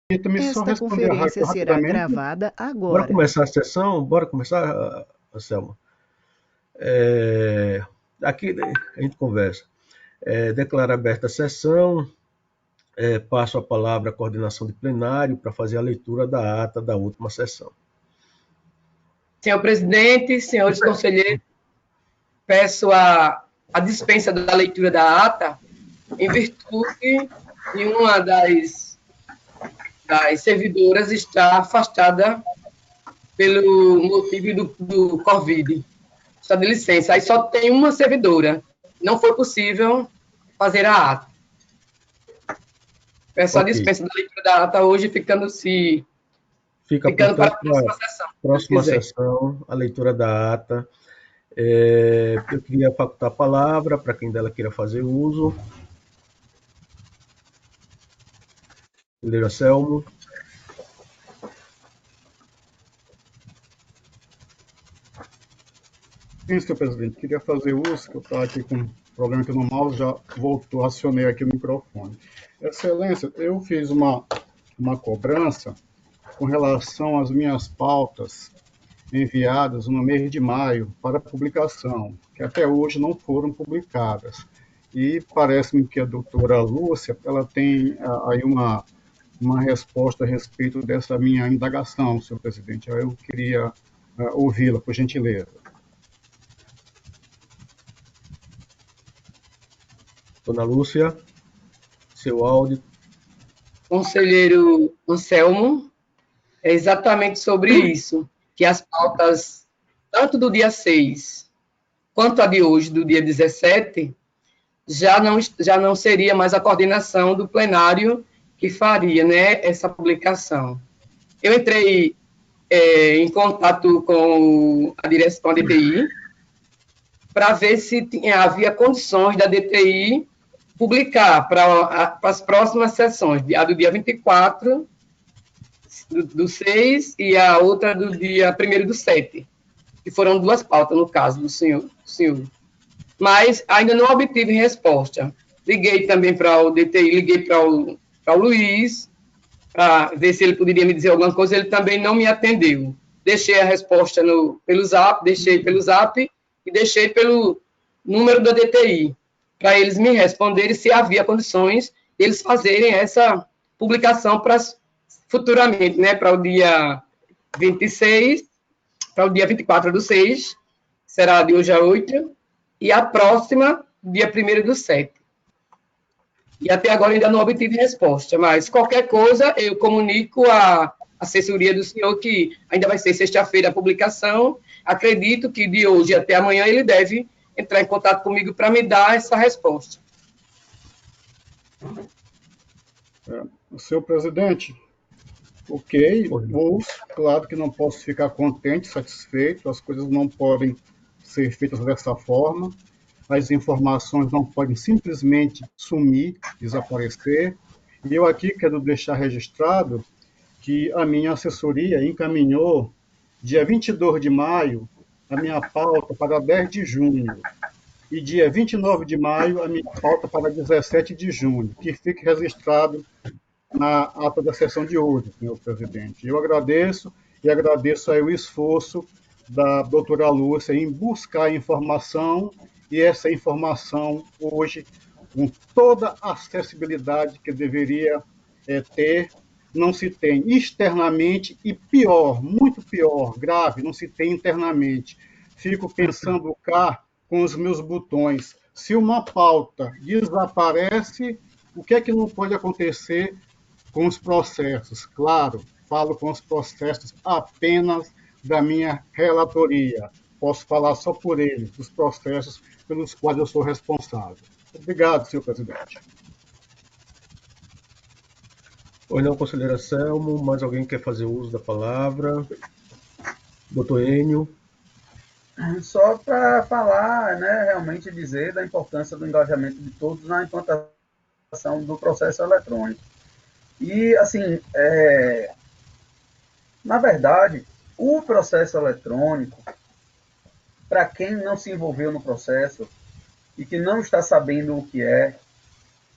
Permita-me só Esta responder conferência será rapidamente. gravada Bora agora. começar a sessão? Bora começar, Anselmo? É, aqui a gente conversa. Declaro aberta a sessão. Passo a palavra à coordenação de plenário para fazer a leitura da ata da última sessão. Senhor presidente, senhores conselheiros, peço a dispensa da leitura da ata, em virtude de uma das servidoras estar afastada pelo motivo do Covid. Está de licença. Aí só tem uma servidora. Não foi possível fazer a ata. Peço a dispensa da leitura da ata hoje, ficando para a próxima sessão. Próxima sessão, a leitura da ata. Eu queria facultar a palavra para quem dela queira fazer uso. Conselheiro Anselmo. Sim, senhor presidente, queria fazer uso, que eu estava aqui com um problema aqui no mouse, já voltou, acionei aqui o microfone. Excelência, eu fiz uma cobrança com relação às minhas pautas enviadas no mês de maio para publicação, que até hoje não foram publicadas. E parece-me que a doutora Lúcia, ela tem aí uma resposta a respeito dessa minha indagação, senhor presidente. Eu queria ouvi-la, por gentileza. Dona Lúcia, seu áudio. Conselheiro Anselmo, é exatamente sobre isso, que as pautas, tanto do dia 6 quanto a de hoje, do dia 17, já não seria mais a coordenação do plenário que faria, né, essa publicação. Eu entrei em contato com a direção da DTI para ver se havia condições da DTI publicar para as próximas sessões, a do dia 24 do 6 e a outra do dia 1º do 7, que foram duas pautas, no caso do senhor. Mas ainda não obtive resposta. Liguei também para o DTI, liguei para o Luiz, para ver se ele poderia me dizer alguma coisa, ele também não me atendeu. Deixei a resposta pelo Zap e deixei pelo número da DTI, para eles me responderem se havia condições de eles fazerem essa publicação futuramente, né, para o dia 26, para o dia 24 do 6, será de hoje a 8, e a próxima, dia 1º do 7. E até agora ainda não obtive resposta, mas qualquer coisa eu comunico à assessoria do senhor que ainda vai ser sexta-feira a publicação. Acredito que de hoje até amanhã ele deve entrar em contato comigo para me dar essa resposta. Senhor presidente, ok, claro que não posso ficar contente, satisfeito, as coisas não podem ser feitas dessa forma, as informações não podem simplesmente sumir, desaparecer, e eu aqui quero deixar registrado que a minha assessoria encaminhou, dia 22 de maio, a minha pauta para 10 de junho, e dia 29 de maio, a minha pauta para 17 de junho, que fique registrado na ata da sessão de hoje, senhor presidente. Eu agradeço e agradeço aí o esforço da doutora Lúcia em buscar informação, e essa informação hoje, com toda a acessibilidade que deveria ter, não se tem externamente e pior, muito pior, grave, não se tem internamente. Fico pensando cá com os meus botões. Se uma pauta desaparece, o que é que não pode acontecer com os processos? Claro, falo com os processos apenas da minha relatoria. Posso falar só por eles, dos processos pelos quais eu sou responsável. Obrigado, senhor presidente. Oi, não, conselheiro Anselmo. Mais alguém quer fazer uso da palavra? Doutor Enio. Só para falar, né, realmente dizer da importância do engajamento de todos na implantação do processo eletrônico. E, assim, na verdade, o processo eletrônico, para quem não se envolveu no processo e que não está sabendo o que é,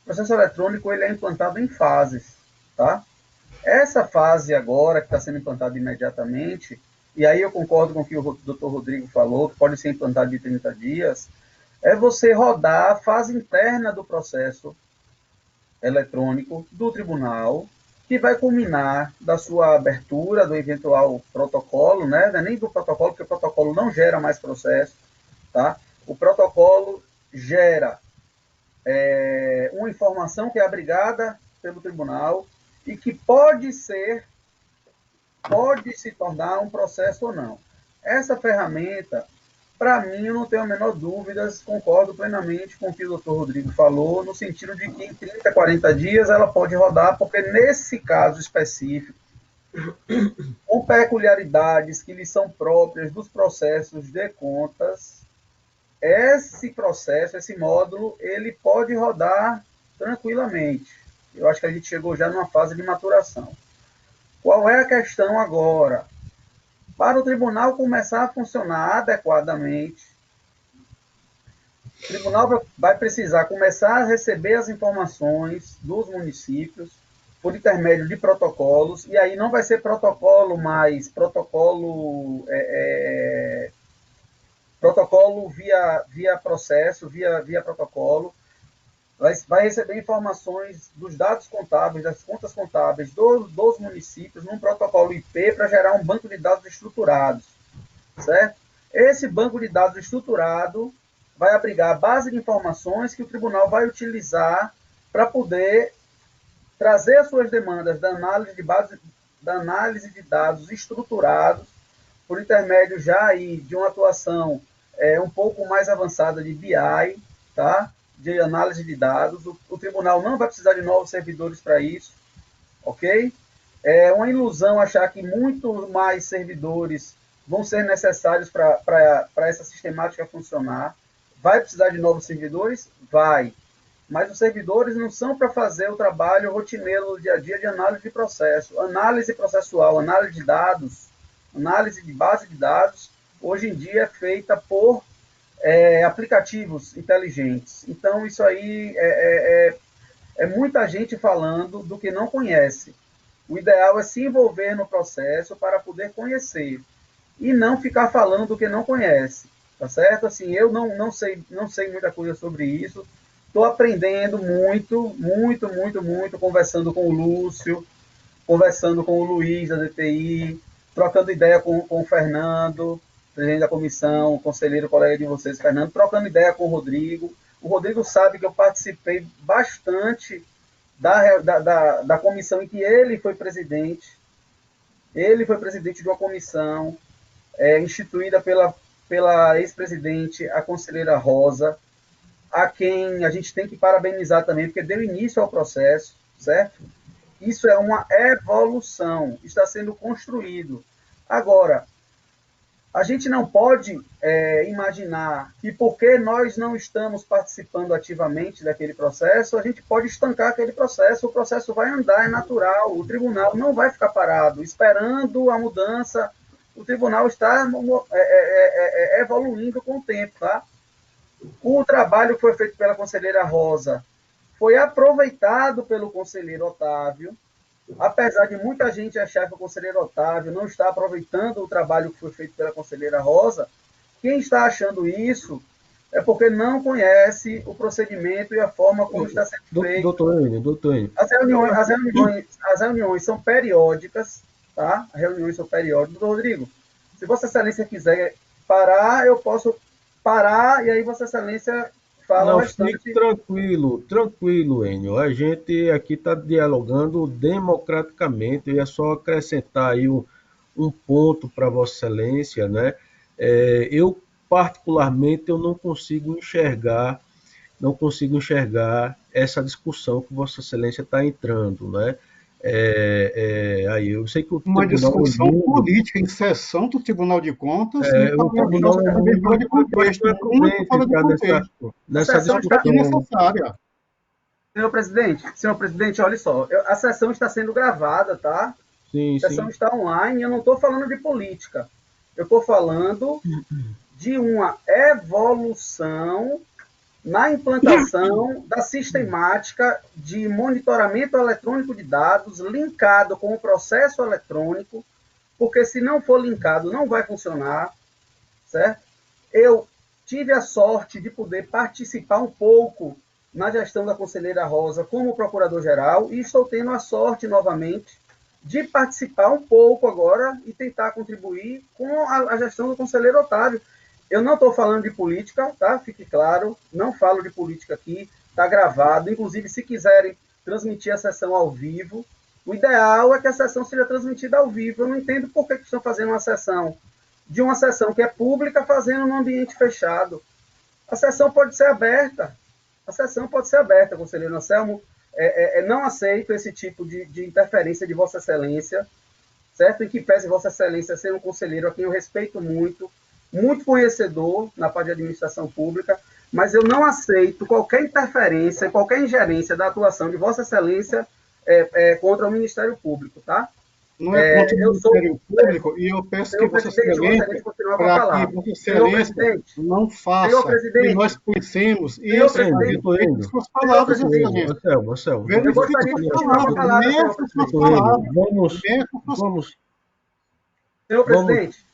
o processo eletrônico ele é implantado em fases, tá? Essa fase agora, que está sendo implantada imediatamente, e aí eu concordo com o que o doutor Rodrigo falou, que pode ser implantado de 30 dias, é você rodar a fase interna do processo eletrônico do tribunal, que vai culminar da sua abertura, do eventual protocolo, né? Não é nem do protocolo, porque o protocolo não gera mais processo, tá? O protocolo gera uma informação que é abrigada pelo tribunal e que pode se tornar um processo ou não. Essa ferramenta, para mim, eu não tenho a menor dúvida, concordo plenamente com o que o doutor Rodrigo falou, no sentido de que em 30, 40 dias ela pode rodar, porque nesse caso específico, com peculiaridades que lhe são próprias dos processos de contas, esse processo, esse módulo, ele pode rodar tranquilamente. Eu acho que a gente chegou já numa fase de maturação. Qual é a questão agora? Para o tribunal começar a funcionar adequadamente, o tribunal vai precisar começar a receber as informações dos municípios por intermédio de protocolos, e aí não vai ser protocolo mais protocolo protocolo via processo, via protocolo, vai receber informações dos dados contábeis, das contas contábeis dos municípios, num protocolo IP para gerar um banco de dados estruturados, certo? Esse banco de dados estruturado vai abrigar a base de informações que o tribunal vai utilizar para poder trazer as suas demandas da análise de dados estruturados por intermédio já aí de uma atuação um pouco mais avançada de BI, tá? De análise de dados. O tribunal não vai precisar de novos servidores para isso, ok? É uma ilusão achar que muito mais servidores vão ser necessários para essa sistemática funcionar. Vai precisar de novos servidores? Vai. Mas os servidores não são para fazer o trabalho rotineiro no dia a dia de análise de processo. Análise processual, análise de dados, análise de base de dados, hoje em dia é feita por aplicativos inteligentes. Então, isso aí é muita gente falando do que não conhece. O ideal é se envolver no processo para poder conhecer e não ficar falando do que não conhece, tá certo? Assim, eu não sei muita coisa sobre isso. Estou aprendendo muito, conversando com o Lúcio, conversando com o Luiz da DTI, trocando ideia com o Fernando, presidente da comissão, conselheiro, colega de vocês, Fernando, trocando ideia com o Rodrigo. O Rodrigo sabe que eu participei bastante da comissão em que ele foi presidente. Ele foi presidente de uma comissão instituída pela ex-presidente, a conselheira Rosa, a quem a gente tem que parabenizar também, porque deu início ao processo, certo? Isso é uma evolução, está sendo construído. Agora, a gente não pode imaginar que porque nós não estamos participando ativamente daquele processo, a gente pode estancar aquele processo, o processo vai andar, é natural, o tribunal não vai ficar parado, esperando a mudança, o tribunal está evoluindo com o tempo, tá? O trabalho que foi feito pela conselheira Rosa foi aproveitado pelo conselheiro Otávio, apesar de muita gente achar que o conselheiro Otávio não está aproveitando o trabalho que foi feito pela conselheira Rosa, quem está achando isso é porque não conhece o procedimento e a forma como está sendo feito. Doutor Enio. As reuniões são periódicas, tá? As reuniões são periódicas. Doutor Rodrigo, se Vossa Excelência quiser parar, eu posso parar e aí Vossa Excelência fala bastante. Fique tranquilo, Enio. A gente aqui está dialogando democraticamente. Eu ia só acrescentar aí um ponto para Vossa Excelência, né? Eu particularmente eu não consigo enxergar essa discussão que Vossa Excelência está entrando, né? Aí eu sei que o uma Tribunal discussão política em sessão do Tribunal de Contas, o Tribunal fora de contexto, muito fora de contexto. Nessa discussão necessária. Senhor presidente, olha só, a sessão está sendo gravada, tá? Sim, a sessão está online, eu não estou falando de política, eu estou falando de uma evolução na implantação da sistemática de monitoramento eletrônico de dados linkado com o processo eletrônico, porque se não for linkado, não vai funcionar, certo? Eu tive a sorte de poder participar um pouco na gestão da conselheira Rosa como procurador-geral e estou tendo a sorte, novamente, de participar um pouco agora e tentar contribuir com a gestão do conselheiro Otávio. Eu não estou falando de política, tá? Fique claro, não falo de política aqui, está gravado. Inclusive, se quiserem transmitir a sessão ao vivo, o ideal é que a sessão seja transmitida ao vivo. Eu não entendo por que estão fazendo uma sessão que é pública, fazendo num ambiente fechado. A sessão pode ser aberta. A sessão pode ser aberta, conselheiro Anselmo. Não aceito esse tipo de interferência de Vossa Excelência, certo? Em que pese Vossa Excelência ser um conselheiro a quem eu respeito muito, muito conhecedor na parte de administração pública, mas eu não aceito qualquer interferência, qualquer ingerência da atuação de Vossa Excelência contra o Ministério Público, tá? Não é contra o Ministério Público, e eu peço que Vossa Excelência, para que Vossa Excelência não faça o que nós conhecemos, e eu verifique suas palavras, Vossa Excelência. Marcelo, Verifique suas palavras, meça suas palavras. Vamos. Senhor presidente.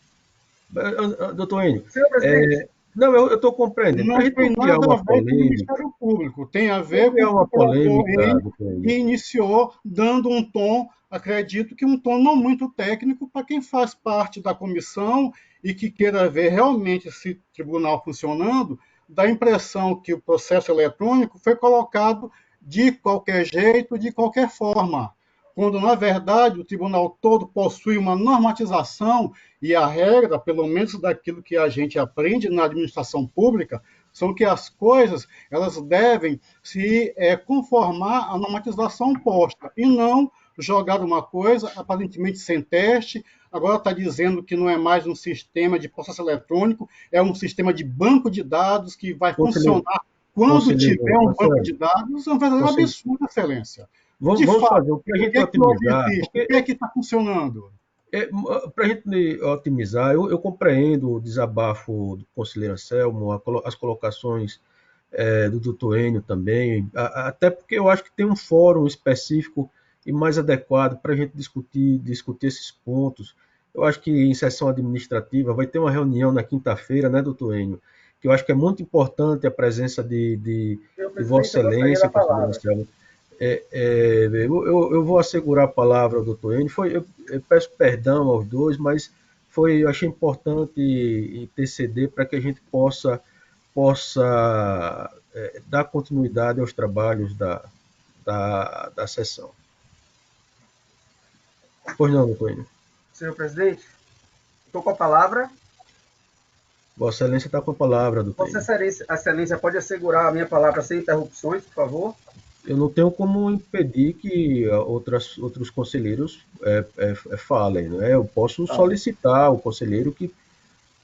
Doutor Enio. Senhor presidente. Não, eu estou compreendendo. Não tem nada a ver com o Ministério Público, tem a ver com uma polêmica que iniciou dando um tom, acredito que um tom não muito técnico para quem faz parte da comissão e que queira ver realmente esse tribunal funcionando, dá a impressão que o processo eletrônico foi colocado de qualquer jeito, de qualquer forma, quando, na verdade, o tribunal todo possui uma normatização e a regra, pelo menos daquilo que a gente aprende na administração pública, são que as coisas elas devem se conformar à normatização posta e não jogar uma coisa aparentemente sem teste. Agora está dizendo que não é mais um sistema de processo eletrônico, é um sistema de banco de dados que vai funcionar quando tiver um banco de dados. É um verdadeiro absurdo, Excelência. Vamos fazer o que a gente otimizar. O que é que está funcionando? Para a gente otimizar, eu compreendo o desabafo do conselheiro Anselmo, as colocações do doutor Enio também, até porque eu acho que tem um fórum específico e mais adequado para a gente discutir esses pontos. Eu acho que em sessão administrativa vai ter uma reunião na quinta-feira, né, doutor Enio? Que eu acho que é muito importante a presença de Vossa Excelência, conselheiro Anselmo. Eu vou assegurar a palavra ao doutor Enio. Eu peço perdão aos dois, mas eu achei importante interceder para que a gente possa dar continuidade aos trabalhos da sessão. Pois não, doutor Enio. Senhor presidente, estou com a palavra. Vossa Excelência está com a palavra, doutor Vossa Excelência pode assegurar a minha palavra sem interrupções, por favor? Eu não tenho como impedir que outros conselheiros falem, né? Eu posso solicitar ao conselheiro que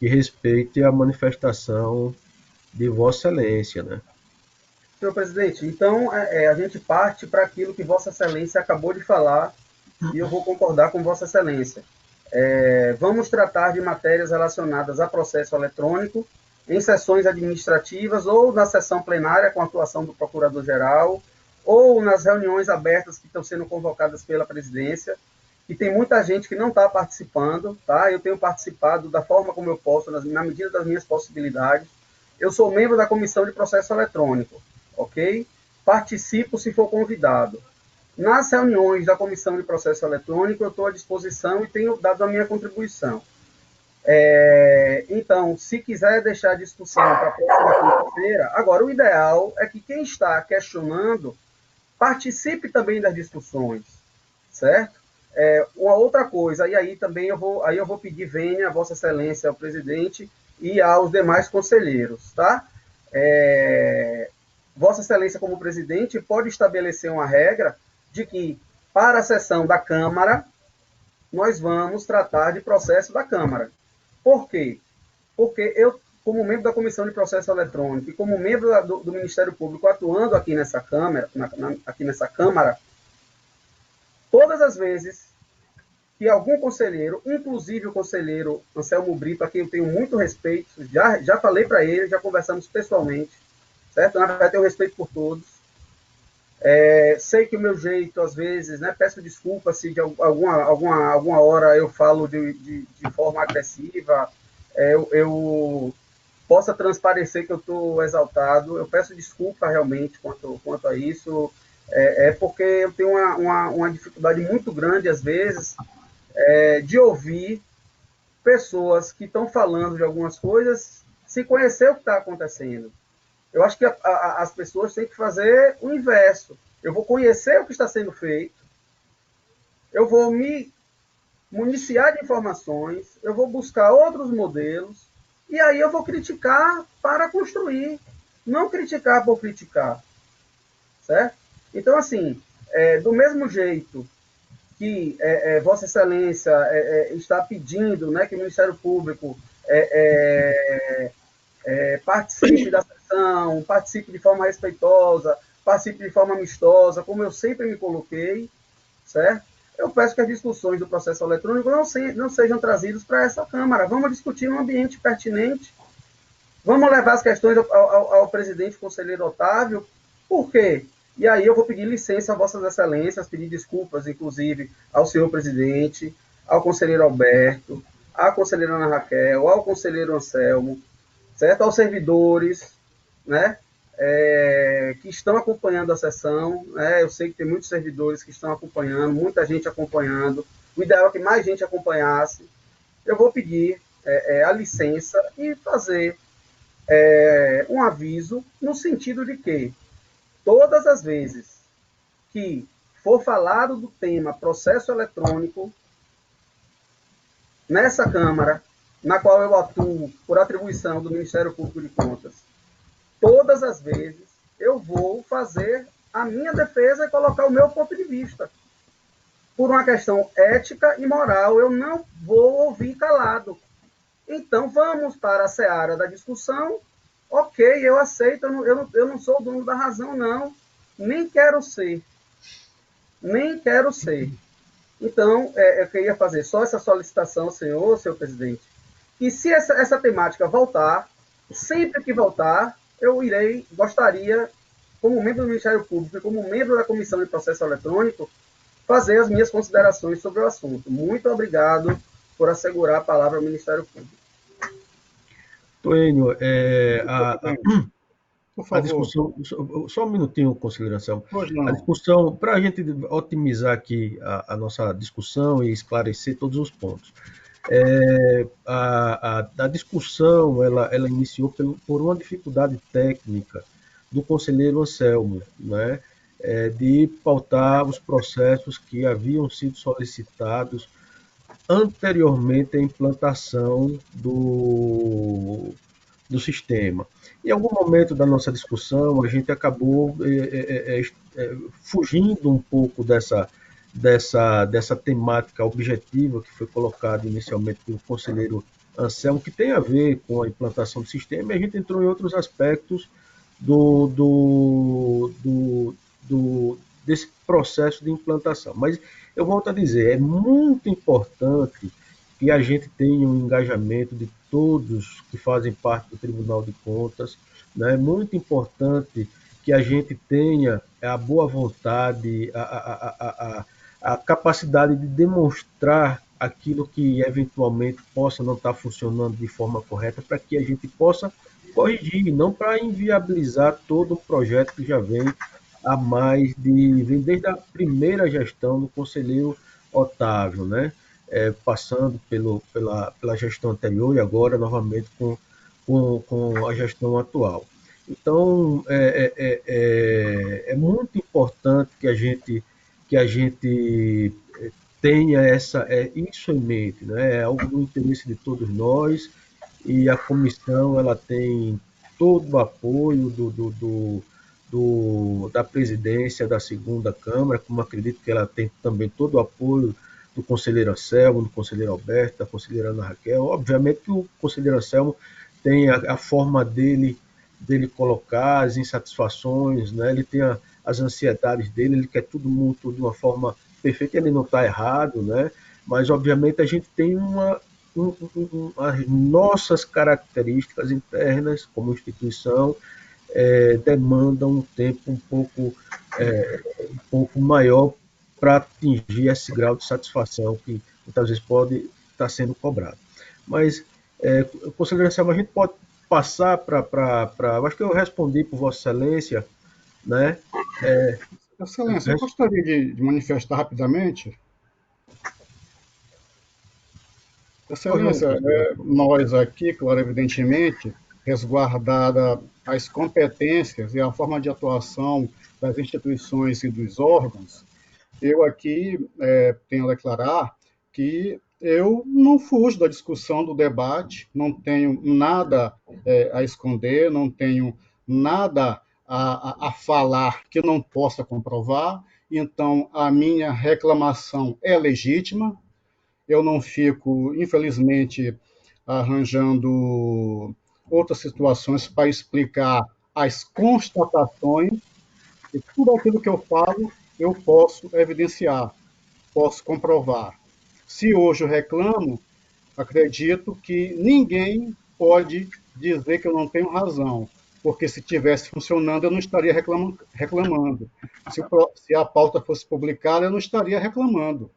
respeite a manifestação de Vossa Excelência, né? Senhor presidente, então a gente parte para aquilo que Vossa Excelência acabou de falar e eu vou concordar com Vossa Excelência. Vamos tratar de matérias relacionadas a processo eletrônico em sessões administrativas ou na sessão plenária com a atuação do Procurador-Geral, ou nas reuniões abertas que estão sendo convocadas pela presidência, que tem muita gente que não está participando, tá? Eu tenho participado da forma como eu posso, na medida das minhas possibilidades. Eu sou membro da Comissão de Processo Eletrônico, ok? Participo se for convidado. Nas reuniões da Comissão de Processo Eletrônico, eu estou à disposição e tenho dado a minha contribuição. Então, se quiser deixar a discussão para a próxima quinta-feira, agora o ideal é que quem está questionando participe também das discussões, certo? Uma outra coisa, e aí também eu vou pedir vênia a Vossa Excelência, ao presidente e aos demais conselheiros, tá? Vossa Excelência, como presidente, pode estabelecer uma regra de que, para a sessão da Câmara, nós vamos tratar de processo da Câmara. Por quê? Porque eu, como membro da Comissão de Processo Eletrônico e como membro do Ministério Público atuando aqui nessa Câmara, todas as vezes que algum conselheiro, inclusive o conselheiro Anselmo Brito, a quem eu tenho muito respeito, já falei para ele, já conversamos pessoalmente, certo? Na verdade, eu respeito por todos. Sei que o meu jeito, às vezes, né, peço desculpa se de alguma hora eu falo de forma agressiva, eu possa transparecer que eu estou exaltado. Eu peço desculpa realmente quanto a isso, porque eu tenho uma dificuldade muito grande, às vezes, de ouvir pessoas que estão falando de algumas coisas sem conhecer o que está acontecendo. Eu acho que as pessoas têm que fazer o inverso. Eu vou conhecer o que está sendo feito, eu vou me municiar de informações, eu vou buscar outros modelos, e aí eu vou criticar para construir, não criticar por criticar, certo? Então, assim, do mesmo jeito que Vossa Excelência está pedindo, né, que o Ministério Público participe da sessão, participe de forma respeitosa, participe de forma amistosa, como eu sempre me coloquei, certo? Eu peço que as discussões do processo eletrônico não sejam trazidas para essa Câmara. Vamos discutir um ambiente pertinente. Vamos levar as questões ao presidente conselheiro Otávio. Por quê? E aí eu vou pedir licença a Vossas Excelências, pedir desculpas, inclusive, ao senhor presidente, ao conselheiro Alberto, à conselheira Ana Raquel, ao conselheiro Anselmo, certo? Aos servidores, né? Que estão acompanhando a sessão, né? Eu sei que tem muitos servidores que estão acompanhando, muita gente acompanhando. O ideal é que mais gente acompanhasse. Eu vou pedir a licença e fazer um aviso no sentido de que todas as vezes que for falado do tema processo eletrônico nessa Câmara, na qual eu atuo por atribuição do Ministério Público de Contas, todas as vezes eu vou fazer a minha defesa e colocar o meu ponto de vista. Por uma questão ética e moral, eu não vou ouvir calado. Então, vamos para a seara da discussão. Ok, eu aceito, eu não sou o dono da razão, não. Nem quero ser. Nem quero ser. Então, eu queria fazer só essa solicitação, senhor presidente, que se essa temática voltar, sempre que voltar, eu gostaria, como membro do Ministério Público e como membro da Comissão de Processo Eletrônico, fazer as minhas considerações sobre o assunto. Muito obrigado por assegurar a palavra ao Ministério Público. Toênio, Por a favor. discussão, só um minutinho, conselheiro Anselmo. Pois A não. discussão, para a gente otimizar aqui a nossa discussão e esclarecer todos os pontos. A discussão ela iniciou por uma dificuldade técnica do conselheiro Anselmo, né, de pautar os processos que haviam sido solicitados anteriormente à implantação do sistema. Em algum momento da nossa discussão, a gente acabou fugindo um pouco dessa temática objetiva que foi colocada inicialmente pelo conselheiro Anselmo, que tem a ver com a implantação do sistema, e a gente entrou em outros aspectos desse processo de implantação. Mas eu volto a dizer, é muito importante que a gente tenha um engajamento de todos que fazem parte do Tribunal de Contas, né? É muito importante que a gente tenha a boa vontade, a capacidade de demonstrar aquilo que eventualmente possa não estar funcionando de forma correta, para que a gente possa corrigir, não para inviabilizar todo o projeto que já vem vem desde a primeira gestão do conselheiro Otávio, né? Passando pela gestão anterior e agora novamente com a gestão atual. Então, é muito importante que a gente tenha isso em mente, né? É algo do interesse de todos nós, e a comissão ela tem todo o apoio da presidência da segunda Câmara, como acredito que ela tem também todo o apoio do conselheiro Anselmo, do conselheiro Alberto, da conselheira Ana Raquel. Obviamente que o conselheiro Anselmo tem a forma dele colocar as insatisfações, né? Ele tem as ansiedades dele, ele quer tudo muito de uma forma perfeita, ele não está errado, né? Mas obviamente a gente tem as nossas características internas como instituição, demandam um tempo um pouco maior para atingir esse grau de satisfação que muitas vezes pode estar sendo cobrado. Mas, conselheiro Anselmo, a gente pode passar para. Acho que eu respondi por Vossa Excelência, né? Excelência, eu gostaria de manifestar rapidamente. Excelência, nós aqui, claro, evidentemente, resguardada as competências e a forma de atuação das instituições e dos órgãos, eu aqui tenho a declarar que eu não fujo da discussão, do debate, não tenho nada a esconder, não tenho nada a falar que não possa comprovar, então a minha reclamação é legítima, eu não fico, infelizmente, arranjando outras situações para explicar as constatações, e tudo aquilo que eu falo, eu posso evidenciar, posso comprovar. Se hoje eu reclamo, acredito que ninguém pode dizer que eu não tenho razão, porque se tivesse funcionando, eu não estaria reclamando. Se a pauta fosse publicada, eu não estaria reclamando.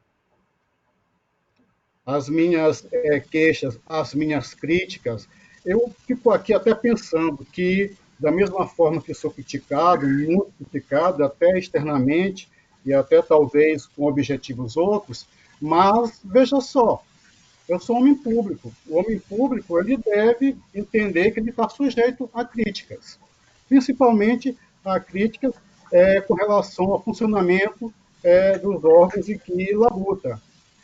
As minhas queixas, as minhas críticas, eu fico aqui até pensando que, da mesma forma que sou criticado, muito criticado, até externamente, e até talvez com objetivos outros, mas veja só, eu sou homem público. O homem público ele deve entender que ele está sujeito a críticas, principalmente a críticas com relação ao funcionamento dos órgãos em que labuta.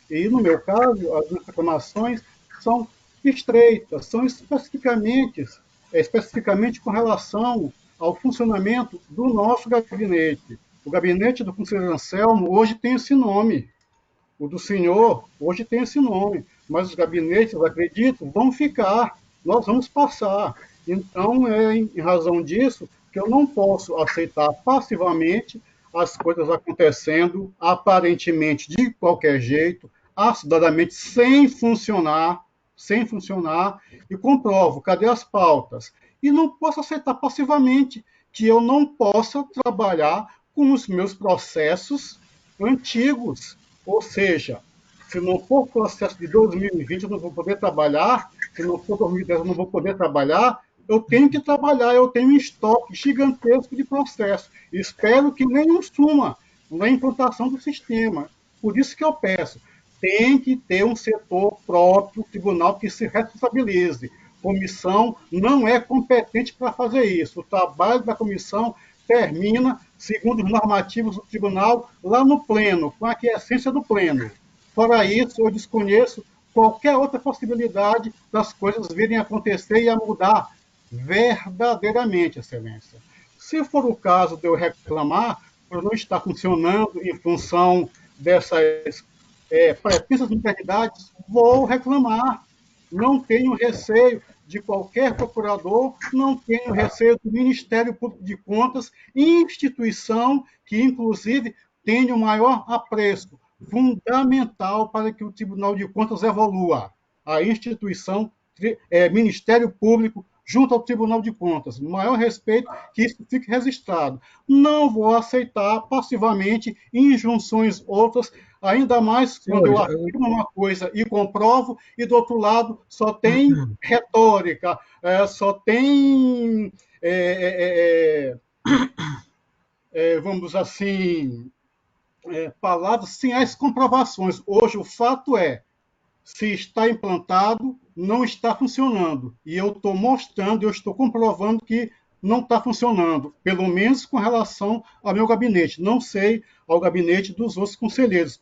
E, no meu caso, as minhas reclamações são estreitas, são especificamente com relação ao funcionamento do nosso gabinete. O gabinete do conselheiro Anselmo hoje tem esse nome. O do senhor hoje tem esse nome. Mas os gabinetes, eu acredito, vão ficar. Nós vamos passar. Então, é em razão disso que eu não posso aceitar passivamente as coisas acontecendo aparentemente de qualquer jeito, acidadamente, sem funcionar, e comprovo, cadê as pautas? E não posso aceitar passivamente que eu não possa trabalhar com os meus processos antigos, ou seja, se não for processo de 2020, eu não vou poder trabalhar, se não for 2010, eu não vou poder trabalhar, eu tenho que trabalhar, eu tenho um estoque gigantesco de processo. Espero que nenhum suma na implantação do sistema. Por isso que eu peço, tem que ter um setor próprio, tribunal que se responsabilize. Comissão não é competente para fazer isso. O trabalho da comissão termina, segundo os normativos do tribunal, lá no pleno, com a aquiescência do pleno. Fora isso, eu desconheço qualquer outra possibilidade das coisas virem a acontecer e a mudar verdadeiramente, Excelência. Se for o caso de eu reclamar por não estar funcionando em função dessas pretensas modernidades, vou reclamar. Não tenho receio de qualquer procurador, não tenho receio do Ministério Público de Contas, instituição que, inclusive, tem o maior apreço, fundamental para que o Tribunal de Contas evolua. A instituição, Ministério Público, junto ao Tribunal de Contas. Maior respeito, que isso fique registrado. Não vou aceitar passivamente injunções outras, ainda mais quando eu afirmo uma coisa e comprovo, e do outro lado só tem retórica, só tem, vamos assim, palavras sem as comprovações. Hoje o fato é, se está implantado, não está funcionando. E eu estou mostrando, eu estou comprovando que não está funcionando, pelo menos com relação ao meu gabinete. Não sei ao gabinete dos outros conselheiros.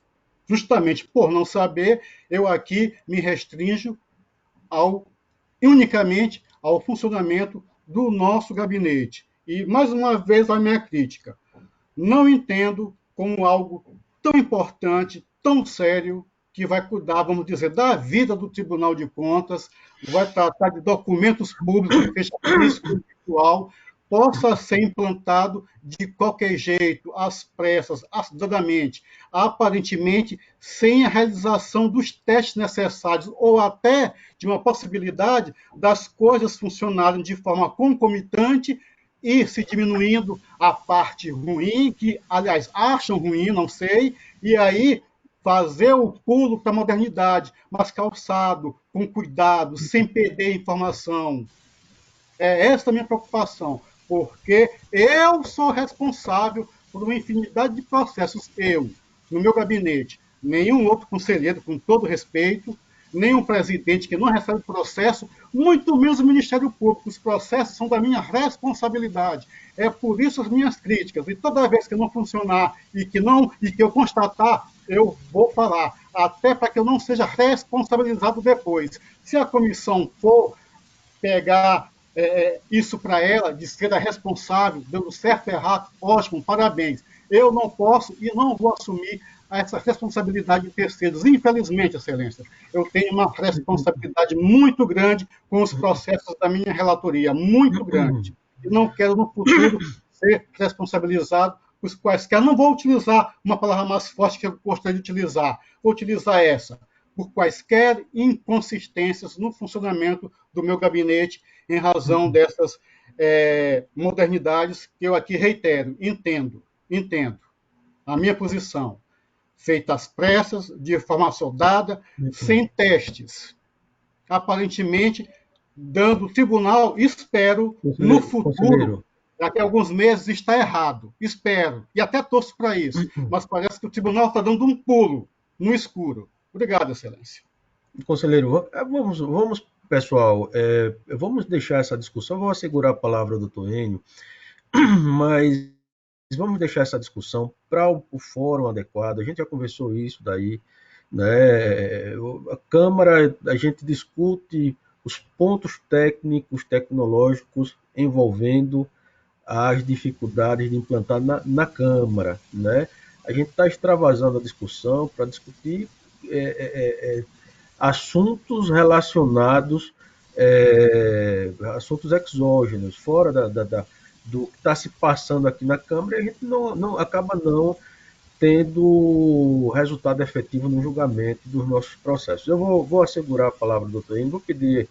Justamente por não saber, eu aqui me restringo unicamente ao funcionamento do nosso gabinete. E, mais uma vez, a minha crítica. Não entendo como algo tão importante, tão sério, que vai cuidar, vamos dizer, da vida do Tribunal de Contas, vai tratar de documentos públicos, fecha risco individual, possa ser implantado de qualquer jeito, às pressas, acidadamente, aparentemente sem a realização dos testes necessários, ou até de uma possibilidade das coisas funcionarem de forma concomitante, ir se diminuindo a parte ruim, que, aliás, acham ruim, não sei, e aí fazer o pulo para a modernidade, mas calçado, com cuidado, sem perder informação. É essa a minha preocupação, porque eu sou responsável por uma infinidade de processos, eu, no meu gabinete. Nenhum outro conselheiro, com todo respeito, nenhum presidente que não recebe processo, muito menos o Ministério Público. Os processos são da minha responsabilidade. É por isso as minhas críticas. E toda vez que não funcionar e que eu constatar, eu vou falar, até para que eu não seja responsabilizado depois. Se a comissão for pegar isso para ela, de ser a responsável, dando certo ou errado, ótimo, parabéns. Eu não posso e não vou assumir essa responsabilidade de terceiros. Infelizmente, Excelência, eu tenho uma responsabilidade muito grande com os processos da minha relatoria, muito grande. E não quero, no futuro, ser responsabilizado por quaisquer. Não vou utilizar uma palavra mais forte que eu gostaria de utilizar. Vou utilizar essa. Por quaisquer inconsistências no funcionamento do meu gabinete, em razão dessas modernidades que eu aqui reitero, entendo a minha posição, feita às pressas, de forma soldada, sem testes, aparentemente dando o tribunal, espero, no futuro, daqui a alguns meses, está errado, espero, e até torço para isso, mas parece que o tribunal está dando um pulo no escuro. Obrigado, Excelência. Conselheiro, vamos pessoal, vamos deixar essa discussão, vou assegurar a palavra do Dr. Enio, mas vamos deixar essa discussão para o fórum adequado. A gente já conversou isso daí, né? A Câmara, a gente discute os pontos técnicos, tecnológicos envolvendo as dificuldades de implantar na Câmara, né? A gente está extravasando a discussão para discutir assuntos relacionados, assuntos exógenos, fora do que está se passando aqui na Câmara, e a gente acaba não tendo resultado efetivo no julgamento dos nossos processos. Eu vou assegurar a palavra do doutor Enio, vou pedir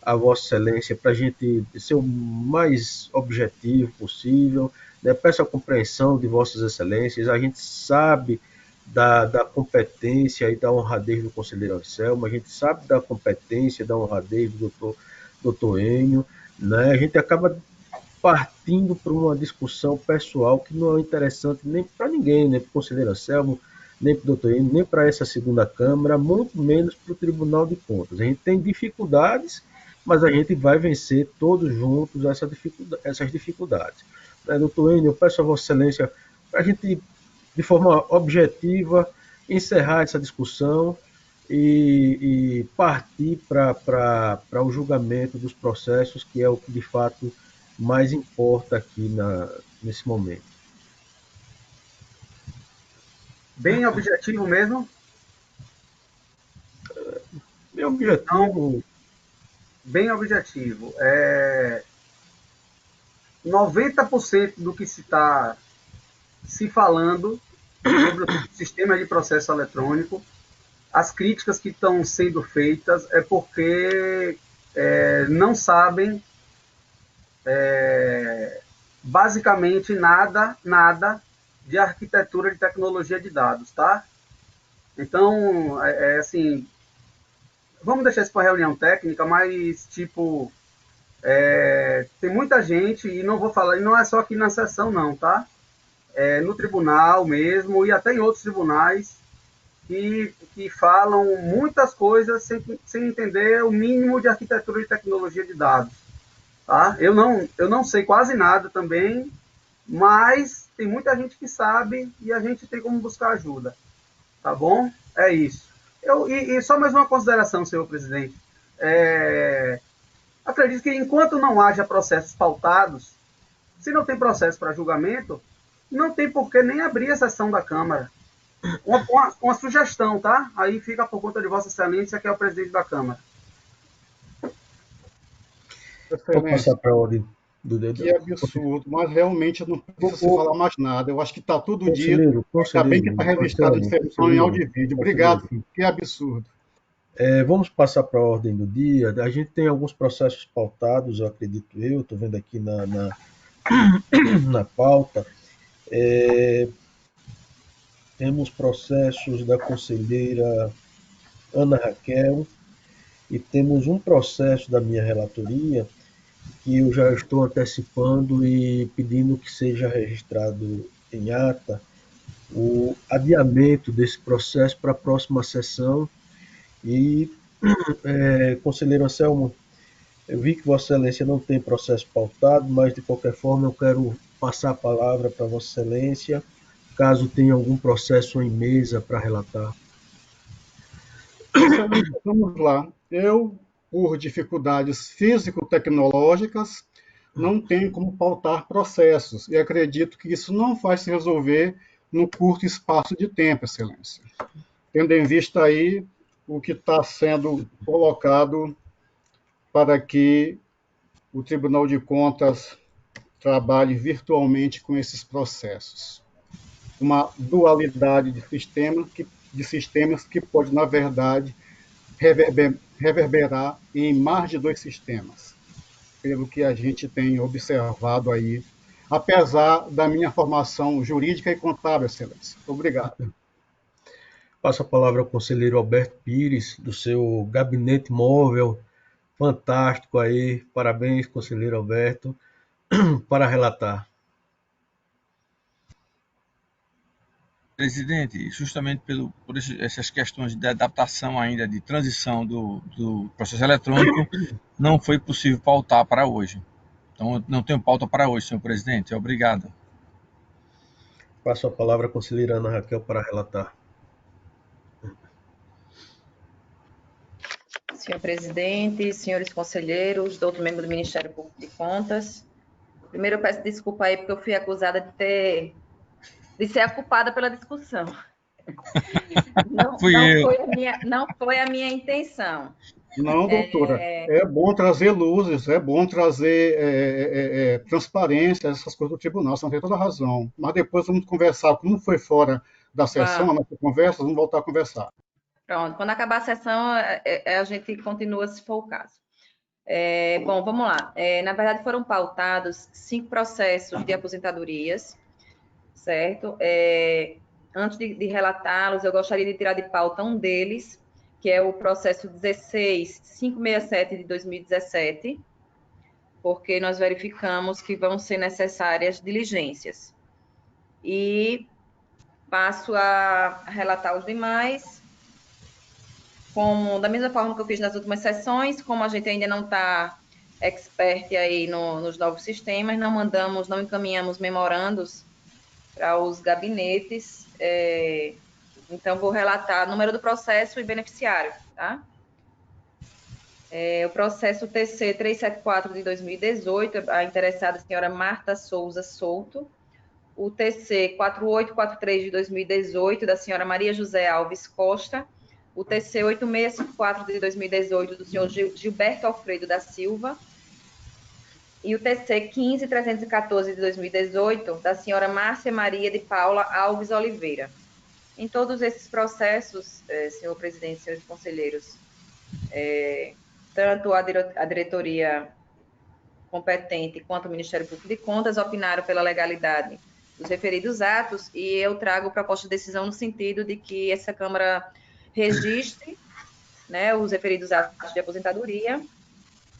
a Vossa Excelência para a gente ser o mais objetivo possível, né? Peço a compreensão de Vossas Excelências, a gente sabe da competência e da honradez do conselheiro Anselmo, a gente sabe da competência, da honradez do doutor Enio, né? A gente acaba partindo para uma discussão pessoal que não é interessante nem para ninguém, nem para o conselheiro Anselmo, nem para o doutor Enio, nem para essa segunda Câmara, muito menos para o Tribunal de Contas. A gente tem dificuldades, mas a gente vai vencer todos juntos essas dificuldades. Doutor Enio, eu peço a Vossa Excelência para a gente, de forma objetiva, encerrar essa discussão e partir para o julgamento dos processos, que é o que de fato mais importa aqui nesse momento. Bem objetivo mesmo? Bem objetivo. Bem objetivo. 90% do que se está se falando sobre o sistema de processo eletrônico, as críticas que estão sendo feitas é porque não sabem basicamente nada de arquitetura de tecnologia de dados, tá? Então, assim, vamos deixar isso para reunião técnica, mas, tipo, tem muita gente, e não vou falar, e não é só aqui na sessão, não, tá? No tribunal mesmo, e até em outros tribunais, que falam muitas coisas sem entender o mínimo de arquitetura de tecnologia de dados. Tá? Eu não sei quase nada também, mas tem muita gente que sabe e a gente tem como buscar ajuda. Tá bom? É isso. E só mais uma consideração, senhor presidente. Acredito que enquanto não haja processos pautados, se não tem processo para julgamento, não tem por que nem abrir a sessão da Câmara. Uma sugestão, tá? Aí fica por conta de Vossa Excelência, que é o presidente da Câmara. Vou passar para a ordem do dedo. Que absurdo, mas realmente eu não preciso falar mais nada. Eu acho que está tudo dito. Ainda bem que está registrado em sessão em áudio e vídeo. Obrigado, que absurdo. Vamos passar para a ordem do dia. A gente tem alguns processos pautados, eu acredito eu, estou vendo aqui na pauta, temos processos da conselheira Ana Raquel e temos um processo da minha relatoria que eu já estou antecipando e pedindo que seja registrado em ata o adiamento desse processo para a próxima sessão. E, conselheiro Anselmo, eu vi que Vossa Excelência não tem processo pautado, mas de qualquer forma eu quero passar a palavra para Vossa Excelência, caso tenha algum processo em mesa para relatar. Excelente, vamos lá. Eu, por dificuldades físico-tecnológicas, não tenho como pautar processos e acredito que isso não vai se resolver no curto espaço de tempo, Excelência. Tendo em vista aí o que está sendo colocado para que o Tribunal de Contas trabalhe virtualmente com esses processos. Uma dualidade de sistemas que pode, na verdade, reverberar em mais de 2 sistemas, pelo que a gente tem observado aí, apesar da minha formação jurídica e contábil, Excelência. Obrigado. Passo a palavra ao conselheiro Alberto Pires, do seu gabinete móvel, fantástico aí. Parabéns, conselheiro Alberto, para relatar. Presidente, justamente por essas questões de adaptação ainda, de transição do processo eletrônico, não foi possível pautar para hoje. Então, não tenho pauta para hoje, senhor presidente. Obrigado. Passo a palavra à conselheira Ana Raquel para relatar. Senhor presidente, senhores conselheiros, outro membro do Ministério Público de Contas. Primeiro, eu peço desculpa aí, porque eu fui acusada de ser a culpada pela discussão. Não foi a minha intenção. Não, doutora. É bom trazer luzes, é bom trazer transparência, essas coisas do tribunal, você não tem toda a razão. Mas depois vamos conversar, como foi fora da sessão, a nossa conversa, vamos voltar a conversar. Pronto, quando acabar a sessão, a gente continua se for o caso. Bom, vamos lá. Na verdade, foram pautados 5 processos de aposentadorias, certo? Antes de relatá-los, eu gostaria de tirar de pauta um deles, que é o processo 16567 de 2017, porque nós verificamos que vão ser necessárias diligências. E passo a relatar os demais, da mesma forma que eu fiz nas últimas sessões, como a gente ainda não está expert aí nos novos sistemas, não encaminhamos memorandos para os gabinetes, então vou relatar o número do processo e beneficiário, tá? O processo TC 374 de 2018, a interessada senhora Marta Souza Souto, o TC 4843 de 2018, da senhora Maria José Alves Costa, o TC 8654 de 2018, do senhor Gilberto Alfredo da Silva, e o TC 15314 de 2018, da senhora Márcia Maria de Paula Alves Oliveira. Em todos esses processos, senhor presidente, senhores conselheiros, tanto a diretoria competente quanto o Ministério Público de Contas opinaram pela legalidade dos referidos atos, e eu trago proposta de decisão no sentido de que essa Câmara registre, né, os referidos atos de aposentadoria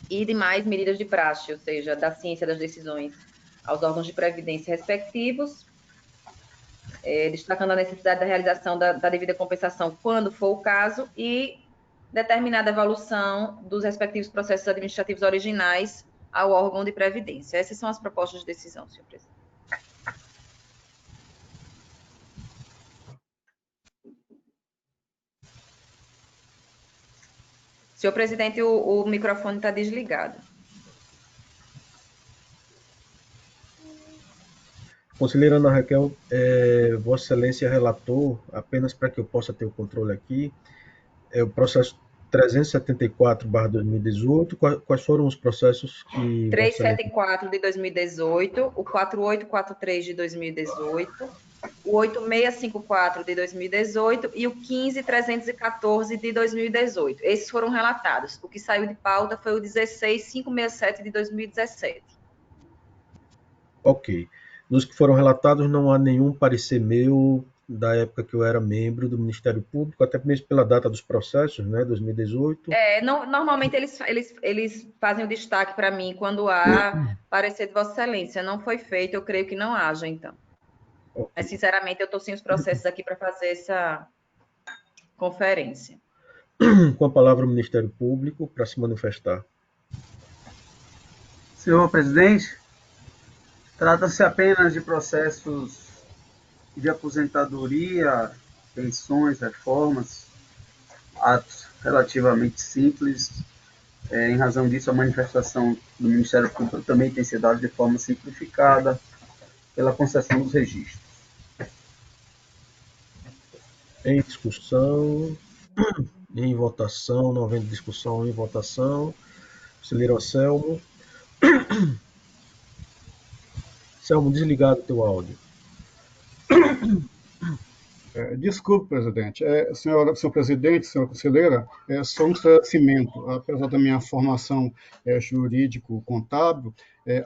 e demais medidas de praxe, ou seja, da ciência das decisões aos órgãos de previdência respectivos, destacando a necessidade da realização da devida compensação quando for o caso e determinada evolução dos respectivos processos administrativos originais ao órgão de previdência. Essas são as propostas de decisão, senhor presidente. Senhor presidente, o microfone está desligado. Conselheira Ana Raquel, Vossa Excelência relatou, apenas para que eu possa ter o controle aqui, o processo 374/2018, quais foram os processos que... 374 de 2018, o 4843 de 2018, o 8654 de 2018 e o 15314 de 2018. Esses foram relatados. O que saiu de pauta foi o 16567 de 2017. Ok. Nos que foram relatados, não há nenhum parecer meu da época que eu era membro do Ministério Público, até mesmo pela data dos processos, né, 2018. Normalmente eles fazem o destaque para mim quando há parecer de Vossa Excelência. Não foi feito, eu creio que não haja, então. Ok. Mas, sinceramente, eu estou sem os processos aqui para fazer essa conferência. Com a palavra o Ministério Público para se manifestar. Senhor presidente, trata-se apenas de processos de aposentadoria, pensões, reformas, atos relativamente simples. Em razão disso, a manifestação do Ministério Público também tem sido dada de forma simplificada pela concessão dos registros. Em discussão, em votação, não havendo discussão, em votação. Conselheiro Anselmo. Anselmo, desligado o teu áudio. Desculpe, presidente. Senhor presidente, senhora conselheira, só um esclarecimento. Apesar da minha formação jurídico-contábil,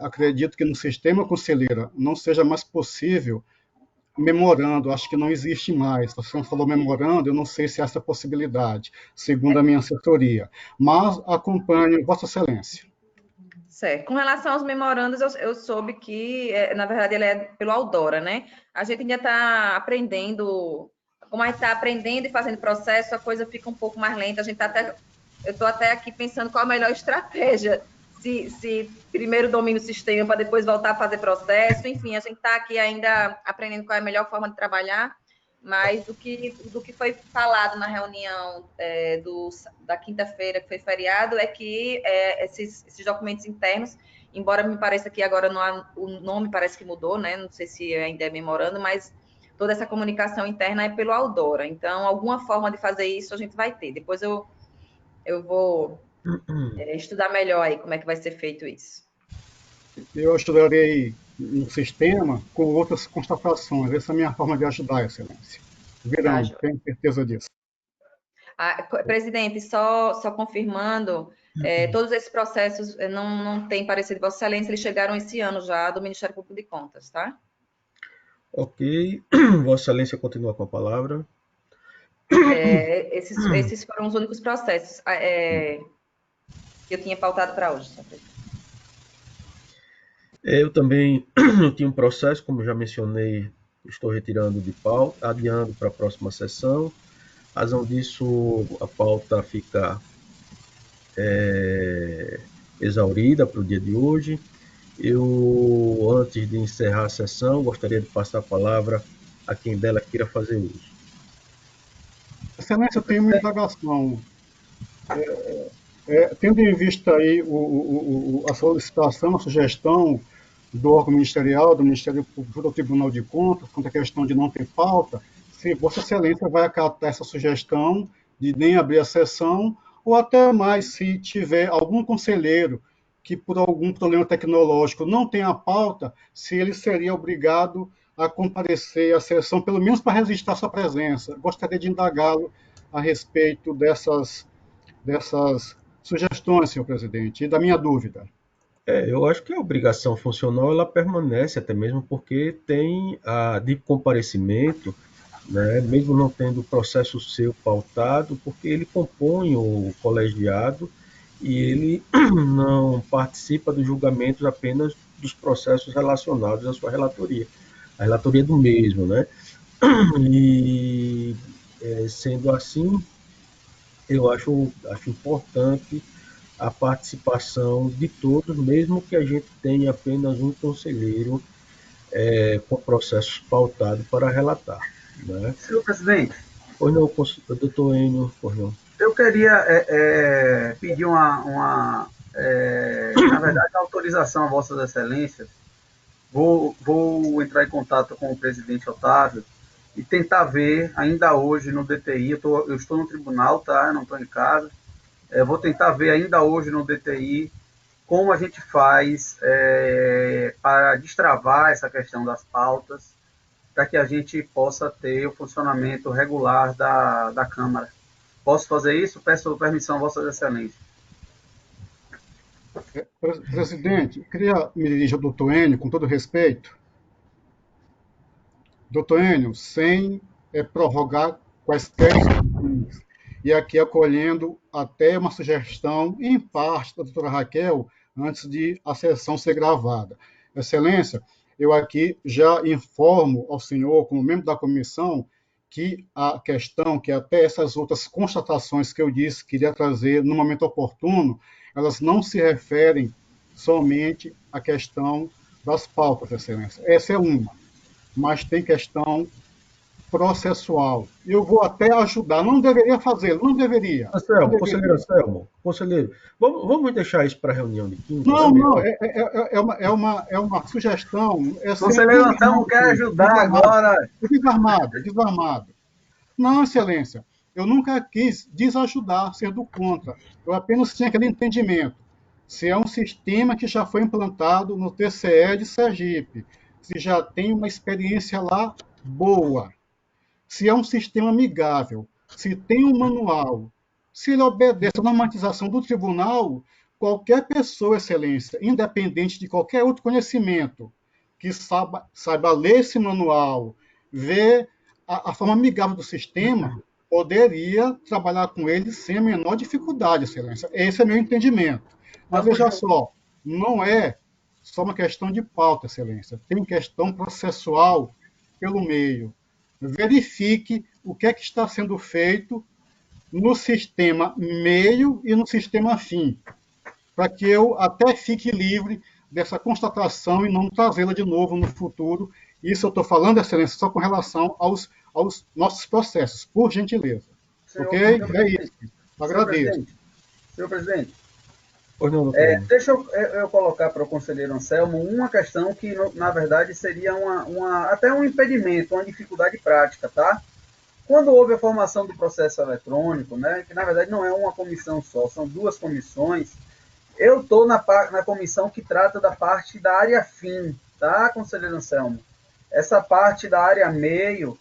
acredito que no sistema conselheira não seja mais possível memorando, acho que não existe mais. A senhora falou memorando, eu não sei se há essa possibilidade, segundo a minha assessoria, mas acompanho Vossa Excelência. Certo. Com relação aos memorandos, eu soube que, na verdade, ele é pelo Aldora, né? A gente ainda está aprendendo, como a gente está aprendendo e fazendo processo, a coisa fica um pouco mais lenta. Eu estou até aqui pensando qual a melhor estratégia. Se primeiro domina o sistema para depois voltar a fazer processo, enfim, a gente está aqui ainda aprendendo qual é a melhor forma de trabalhar, mas do que foi falado na reunião da quinta-feira, que foi feriado, é que esses documentos internos, embora me pareça que agora o nome parece que mudou, né? Não sei se ainda é memorando, mas toda essa comunicação interna é pelo Aldora. Então, alguma forma de fazer isso a gente vai ter. Depois eu vou estudar melhor aí como é que vai ser feito isso. Eu estudarei no sistema com outras constatações. Essa é a minha forma de ajudar, Excelência. Virão, tenho certeza disso. Presidente, só confirmando, todos esses processos não têm parecido Vossa Excelência, eles chegaram esse ano já do Ministério Público de Contas, tá? Ok. Vossa Excelência continua com a palavra. Esses foram os únicos processos que eu tinha pautado para hoje, senhor presidente. Eu também eu tinha um processo, como já mencionei, estou retirando de pauta, adiando para a próxima sessão. A razão disso, a pauta fica exaurida para o dia de hoje. Eu, antes de encerrar a sessão, gostaria de passar a palavra a quem dela queira fazer uso. Excelência, eu tenho uma indagação. Tendo em vista aí a solicitação, a sugestão do órgão ministerial, do Ministério Público ao Tribunal de Contas, quanto à questão de não ter pauta, se Vossa Excelência vai acatar essa sugestão de nem abrir a sessão, ou até mais, se tiver algum conselheiro que, por algum problema tecnológico, não tenha pauta, se ele seria obrigado a comparecer à sessão, pelo menos para registrar sua presença. Gostaria de indagá-lo a respeito dessas sugestões, senhor presidente, e da minha dúvida. Eu acho que a obrigação funcional ela permanece, até mesmo porque tem a de comparecimento, né, mesmo não tendo o processo seu pautado, porque ele compõe o colegiado e ele não participa dos julgamentos apenas dos processos relacionados à sua relatoria, a relatoria do mesmo, né? E sendo assim, eu acho importante a participação de todos, mesmo que a gente tenha apenas um conselheiro com processos pautados para relatar. Né? Senhor presidente, Pois não, doutor Enio, pois não. eu queria pedir na verdade, a autorização a Vossas Excelências. Vou entrar em contato com o presidente Otávio e tentar ver ainda hoje no DTI, eu estou no tribunal, tá? Eu não estou em casa. Vou tentar ver ainda hoje no DTI como a gente faz para destravar essa questão das pautas, para que a gente possa ter o funcionamento regular da Câmara. Posso fazer isso? Peço permissão a Vossas Excelências. Presidente, eu queria me dirigir ao doutor Enio, com todo respeito. Doutor Enio, sem prorrogar quaisquer instruções. E aqui acolhendo até uma sugestão, em parte, da doutora Raquel, antes de a sessão ser gravada. Excelência, eu aqui já informo ao senhor, como membro da comissão, que a questão, que até essas outras constatações que eu disse que iria trazer no momento oportuno, elas não se referem somente à questão das pautas, Excelência. Essa é uma, mas tem questão processual. Eu vou até ajudar, não deveria fazê-lo, não deveria. Não Anselmo, conselheiro deveria. Anselmo, conselheiro, vamos deixar isso para a reunião de quinta, né? Não, não, Melhor. é uma sugestão, é sempre Conselheiro Anselmo quer ajudar agora. desarmado, desarmado. Não, Excelência, eu nunca quis desajudar, sendo contra. Eu apenas tinha aquele entendimento. Se é um sistema que já foi implantado no TCE de Sergipe, se já tem uma experiência lá boa, se é um sistema amigável, se tem um manual, se ele obedece à normatização do tribunal, qualquer pessoa, Excelência, independente de qualquer outro conhecimento, que saiba ler esse manual, ver a forma amigável do sistema, poderia trabalhar com ele sem a menor dificuldade, Excelência. Esse é meu entendimento. Mas veja só, não é só uma questão de pauta, Excelência. Tem questão processual pelo meio. Verifique o que é que está sendo feito no sistema meio e no sistema fim, para que eu até fique livre dessa constatação e não trazê-la de novo no futuro. Isso eu estou falando, Excelência, só com relação aos nossos processos, por gentileza. Ok? É isso. Agradeço. Senhor presidente, Pois não, doutor Enio. deixa eu colocar para o conselheiro Anselmo uma questão que, na verdade, seria até um impedimento, uma dificuldade prática, tá? Quando houve a formação do processo eletrônico, né, que na verdade não é uma comissão só, são duas comissões, eu estou na comissão que trata da parte da área fim, tá, conselheiro Anselmo? Essa parte da área meio,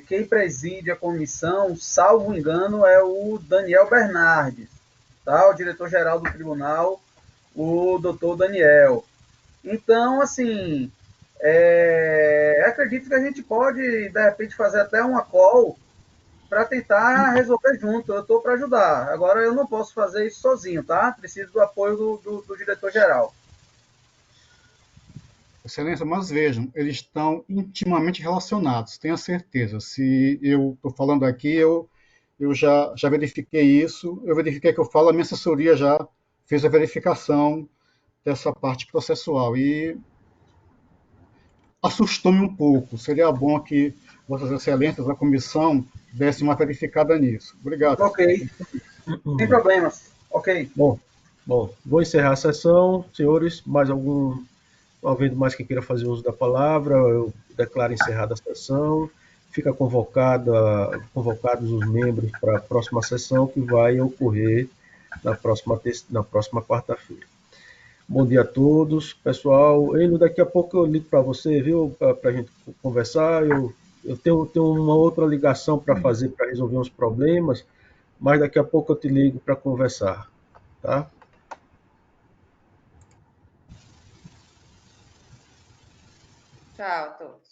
quem preside a comissão, salvo engano, é o Daniel Bernardes, tá? O diretor-geral do tribunal, o doutor Daniel. Então, assim, acredito que a gente pode, de repente, fazer até uma call para tentar resolver junto. Eu estou para ajudar. Agora, eu não posso fazer isso sozinho, tá? Preciso do apoio do diretor-geral. Excelência, mas vejam, eles estão intimamente relacionados, tenha certeza. Se eu estou falando aqui, eu já verifiquei isso, eu verifiquei que eu falo, a minha assessoria já fez a verificação dessa parte processual e assustou-me um pouco. Seria bom que Vossas Excelências, a comissão, desse uma verificada nisso. Obrigado. Ok, sem problemas. Ok. Bom, vou encerrar a sessão, senhores. Mais havendo mais que queira fazer uso da palavra, eu declaro encerrada a sessão. Fica convocados os membros para a próxima sessão, que vai ocorrer na próxima quarta-feira. Bom dia a todos, pessoal. Enio, daqui a pouco eu ligo para você, viu, para a gente conversar. Eu tenho uma outra ligação para fazer para resolver uns problemas, mas daqui a pouco eu te ligo para conversar, tá? Tchau, tô.